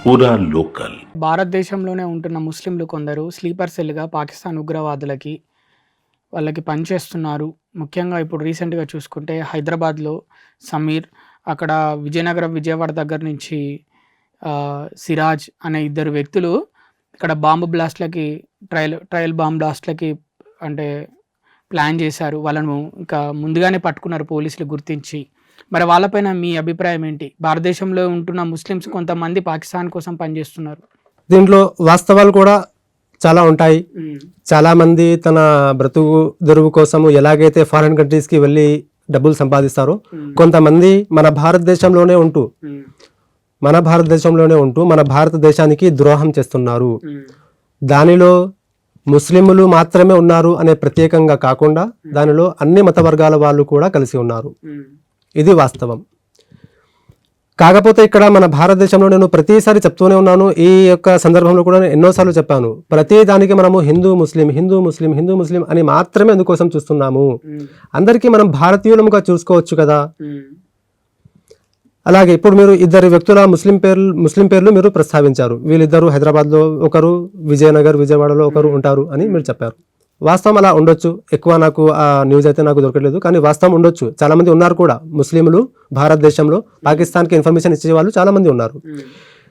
పూరా లోకల్. భారతదేశంలోనే ఉంటున్న ముస్లింలు కొందరు స్లీపర్ సెల్గా పాకిస్తాన్ ఉగ్రవాదులకి వాళ్ళకి పనిచేస్తున్నారు. ముఖ్యంగా ఇప్పుడు రీసెంట్గా చూసుకుంటే హైదరాబాద్లో సమీర్, అక్కడ విజయనగరం విజయవాడ దగ్గర నుంచి సిరాజ్ అనే ఇద్దరు వ్యక్తులు ఇక్కడ బాంబు బ్లాస్ట్లకి ట్రయల్ బాంబ్ బ్లాస్ట్లకి అంటే ప్లాన్ చేశారు. వాళ్ళను ఇంకా ముందుగానే పట్టుకున్నారు పోలీసులు గుర్తించి. మరి వాళ్ళపైన మీ అభిప్రాయం ఏంటి? భారతదేశంలో ఉంటున్న ముస్లిమ్స్ కొంతమంది పాకిస్తాన్ కోసం పనిచేస్తున్నారు. దీంట్లో వాస్తవాలు కూడా చాలా ఉంటాయి. చాలా మంది తన బ్రతుకు తెరువు కోసము ఎలాగైతే ఫారిన్ కంట్రీస్కి వెళ్ళి డబ్బులు సంపాదిస్తారో, కొంతమంది మన భారతదేశంలోనే ఉంటూ మన భారతదేశానికి ద్రోహం చేస్తున్నారు. దానిలో ముస్లింలు మాత్రమే ఉన్నారు అనే ప్రత్యేకంగా కాకుండా దానిలో అన్ని మత వర్గాల వాళ్ళు కూడా కలిసి ఉన్నారు. ఇది వాస్తవం. కాకపోతే ఇక్కడ మన భారతదేశంలో నేను ప్రతిసారి చెప్తూనే ఉన్నాను, ఈ యొక్క సందర్భంలో కూడా ఎన్నోసార్లు చెప్పాను, ప్రతి దానికి మనము హిందూ ముస్లిం అని మాత్రమే అందుకోసం చూస్తున్నాము. అందరికీ మనం భారతీయులముగా చూసుకోవచ్చు కదా. అలాగే ఇప్పుడు మీరు ఇద్దరు వ్యక్తుల ముస్లిం పేర్లు మీరు ప్రస్తావించారు. వీళ్ళిద్దరు హైదరాబాద్లో ఒకరు, విజయవాడలో ఒకరు ఉంటారు అని మీరు చెప్పారు. వాస్తవం అలా ఉండొచ్చు. ఎక్కువ నాకు ఆ న్యూస్ అయితే నాకు దొరకలేదు, కానీ వాస్తవం ఉండొచ్చు. చాలా మంది ఉన్నారు కూడా ముస్లింలు భారతదేశంలో పాకిస్తాన్కి ఇన్ఫర్మేషన్ ఇచ్చే వాళ్ళు చాలా మంది ఉన్నారు.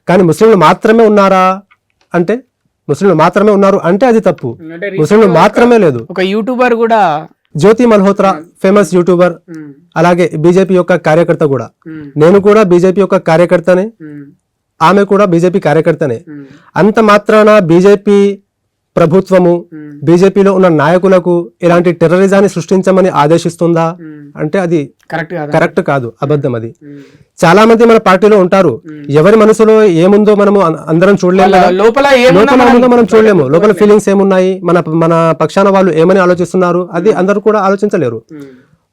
కానీ ముస్లింలు మాత్రమే ఉన్నారా అంటే, ముస్లింలు మాత్రమే ఉన్నారు అంటే అది తప్పు. ముస్లింలు మాత్రమే లేదు. ఒక యూట్యూబర్ కూడా జ్యోతి మల్హోత్రా, ఫేమస్ యూట్యూబర్, అలాగే బీజేపీ యొక్క కార్యకర్త కూడా. నేను కూడా బీజేపీ యొక్క కార్యకర్తనే, ఆమె కూడా బీజేపీ కార్యకర్తనే. అంత మాత్రాన బీజేపీ ప్రభుత్వము బీజేపీలో ఉన్న నాయకులకు ఇలాంటి టెర్రరిజాన్ని సృష్టించమని ఆదేశిస్తుందా అంటే అది కరెక్ట్ కాదు, అబద్ధం. అది చాలా మంది మన పార్టీలో ఉంటారు. ఎవరి మనసులో ఏముందో మనము అందరం చూడలేము, లోపల మనం చూడలేము. లోపల ఫీలింగ్స్ ఏమున్నాయి, మన పక్షాన వాళ్ళు ఏమని ఆలోచిస్తున్నారు, అది అందరూ కూడా ఆలోచించలేరు.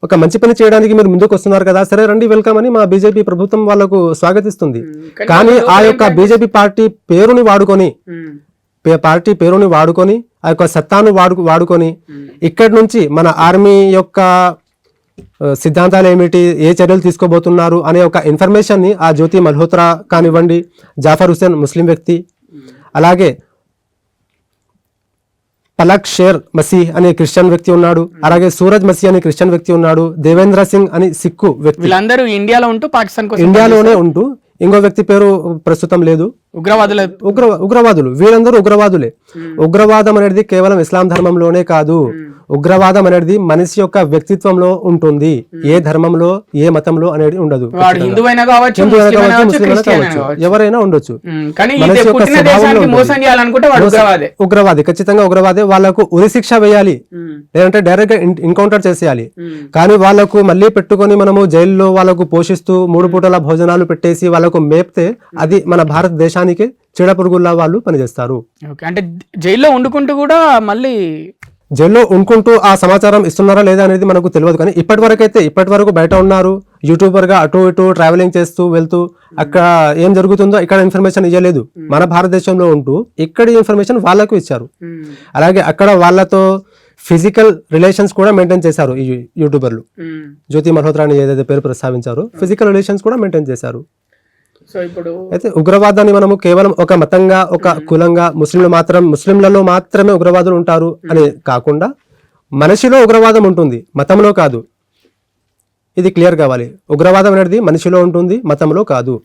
ఒక మంచి పని చేయడానికి మీరు ముందుకు వస్తున్నారు కదా, సరే రండి, వెల్కమ్ అని మా బీజేపీ ప్రభుత్వం వాళ్ళకు స్వాగతిస్తుంది. కానీ ఆ యొక్క బీజేపీ పార్టీ పేరుని వాడుకొని ఆ యొక్క సత్తాను వాడుకొని ఇక్కడి నుంచి మన ఆర్మీ యొక్క సిద్ధాంతాలు ఏమిటి, ఏ చర్యలు తీసుకోబోతున్నారు అనే ఒక ఇన్ఫర్మేషన్ ని ఆ జ్యోతి మల్హోత్రా కానివ్వండి, జాఫర్ హుసేన్ ముస్లిం వ్యక్తి, అలాగే పలక్ షేర్ మసీహ్ అనే క్రిస్టియన్ వ్యక్తి ఉన్నాడు, అలాగే సూరజ్ మసీహ్ అనే క్రిస్టియన్ వ్యక్తి ఉన్నాడు, దేవేంద్ర సింగ్ అని సిక్కు వ్యక్తి, వీళ్ళందరూ ఇండియాలోనే ఉంటూ, ఇంకో వ్యక్తి పేరు ప్రస్తుతం లేదు, ఉగ్రవాదులు. వీళ్ళందరూ ఉగ్రవాదులే. ఉగ్రవాదం అనేది కేవలం ఇస్లాం ధర్మంలోనే కాదు, ఉగ్రవాదం అనేది మనిషి యొక్క వ్యక్తిత్వంలో ఉంటుంది. ఏ ధర్మంలో ఏ మతంలో అనేది ఉండదు. హిందువైనా కావచ్చు, ఎవరైనా ఉండొచ్చు. మనిషి యొక్క ఉగ్రవాది, ఖచ్చితంగా ఉగ్రవాదే. వాళ్ళకు ఉరి శిక్ష వేయాలి, లేదంటే డైరెక్ట్ గా ఎన్కౌంటర్ చేసేయాలి. కానీ వాళ్ళకు మళ్ళీ పెట్టుకొని మనము జైల్లో వాళ్ళకు పోషిస్తూ 3 పూటల భోజనాలు పెట్టేసి వాళ్ళకు మేపితే అది మన భారతదేశానికి చీడపురుగుల్లా వాళ్ళు పనిచేస్తారు. అంటే జైల్లో ఉండుకుంటూ కూడా మళ్ళీ జైల్లో ఉండుకుంటూ ఆ సమాచారం ఇస్తున్నారా లేదా అనేది మనకు తెలియదు. కానీ ఇప్పటి వరకు బయట ఉన్నారు, యూట్యూబర్ గా అటు ఇటు ట్రావెలింగ్ చేస్తూ వెళ్తూ అక్కడ ఏం జరుగుతుందో ఇక్కడ ఇన్ఫర్మేషన్ ఇవ్వలేదు. మన భారతదేశంలో ఉంటూ ఇక్కడి ఇన్ఫర్మేషన్ వాళ్ళకు ఇచ్చారు. అలాగే అక్కడ వాళ్ళతో ఫిజికల్ రిలేషన్స్ కూడా మెయింటైన్ చేశారు ఈ యూట్యూబర్లు. జ్యోతి మల్హోత్రా అని ఏదైతే పేరు ప్రస్తావించారో ఫిజికల్ రిలేషన్స్ కూడా మెయింటైన్ చేశారు. అయితే ఉగ్రవాదాన్ని మనము కేవలం ఒక మతంగా, ఒక కులంగా, ముస్లింలలో మాత్రమే ఉగ్రవాదులు ఉంటారు అని కాకుండా మనిషిలో ఉగ్రవాదం ఉంటుంది, మతంలో కాదు. ఇది క్లియర్ కావాలి. ఉగ్రవాదం అనేది మనిషిలో ఉంటుంది, మతంలో కాదు.